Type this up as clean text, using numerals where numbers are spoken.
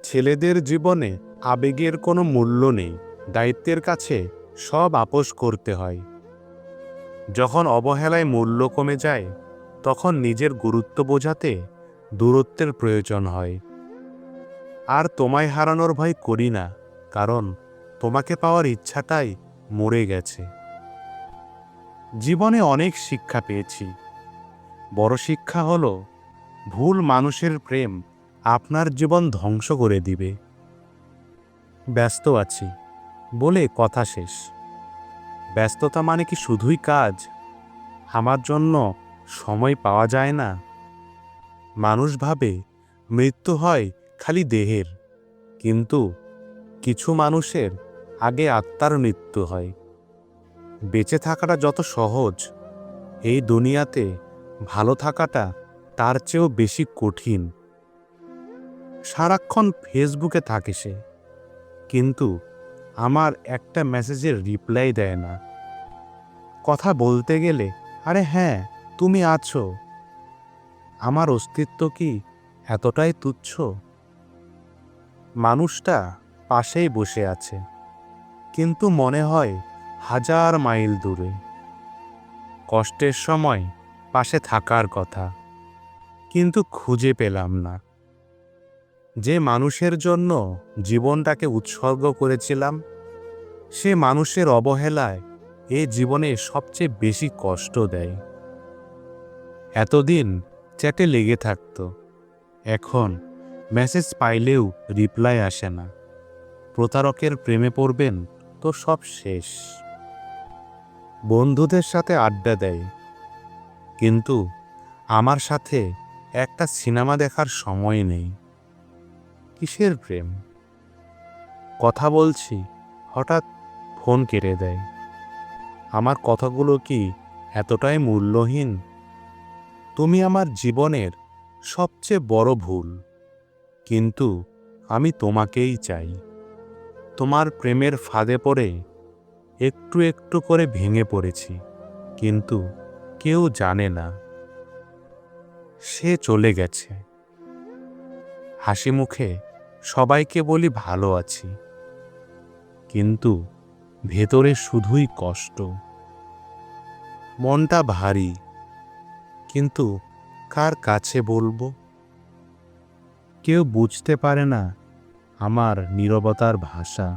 ছেলেদের জীবনে আবেগের কোনো মূল্য নেই, দায়িত্বের কাছে সব আপোস করতে হয়। যখন অবহেলায় মূল্য কমে যায়, তখন নিজের গুরুত্ব বোঝাতে দূরত্বের প্রয়োজন হয়। আর তোমায় হারানোর ভয় করি না, কারণ তোমাকে পাওয়ার ইচ্ছাটাই মরে গেছে। জীবনে অনেক শিক্ষা পেয়েছি। বড় শিক্ষা হলো, ভুল মানুষের প্রেম আপনার জীবন ধ্বংস করে দিবে। ব্যস্ত আছি বলে কথা শেষ। ব্যস্ততা মানে কি শুধুই কাজ? আমার জন্য সময় পাওয়া যায় না? মানুষ ভাবে মৃত্যু হয় খালি দেহের, কিন্তু কিছু মানুষের আগে আত্মার মৃত্যু হয়। বেঁচে থাকাটা যত সহজ, এই দুনিয়াতে ভালো থাকাটা তার চেয়েও বেশি কঠিন। সারাক্ষণ ফেসবুকে থাকে সে, কিন্তু আমার একটা মেসেজের রিপ্লাই দেয় না। কথা বলতে গেলে, আরে হ্যাঁ তুমি আছো। আমার অস্তিত্ব কি এতটাই তুচ্ছ? মানুষটা পাশেই বসে আছে, কিন্তু মনে হয় হাজার মাইল দূরে। কষ্টের সময় পাশে থাকার কথা, কিন্তু খুঁজে পেলাম না। যে মানুষের জন্য জীবনটাকে উৎসর্গ করেছিলাম, সে মানুষের অবহেলায় এ জীবনে সবচেয়ে বেশি কষ্ট দেয়। এতদিন চ্যাটে লেগে থাকতো, এখন মেসেজ পাইলেও রিপ্লাই আসে না। প্রতারকের প্রেমে পড়বেন তো সব শেষ। বন্ধুদের সাথে আড্ডা দেয়, কিন্তু আমার সাথে একটা সিনেমা দেখার সময় নেই। কিসের প্রেম? কথা বলছি, হঠাৎ ফোন কেটে দেয়। আমার কথাগুলো কি এতটাই মূল্যহীন? তুমি আমার জীবনের সবচেয়ে বড় ভুল, কিন্তু আমি তোমাকেই চাই। তোমার প্রেমের ফাঁদে পড়ে একটু একটু করে ভেঙে পড়েছি, কিন্তু কেউ জানে না সে চলে গেছে। হাসি মুখে সবাইকে বলি ভালো আছি, কিন্তু ভেতরে শুধুই কষ্ট। মনটা ভারী, কিন্তু কার কাছে বলবো? কেউ বুঝতে পারে না আমার নীরবতার ভাষা।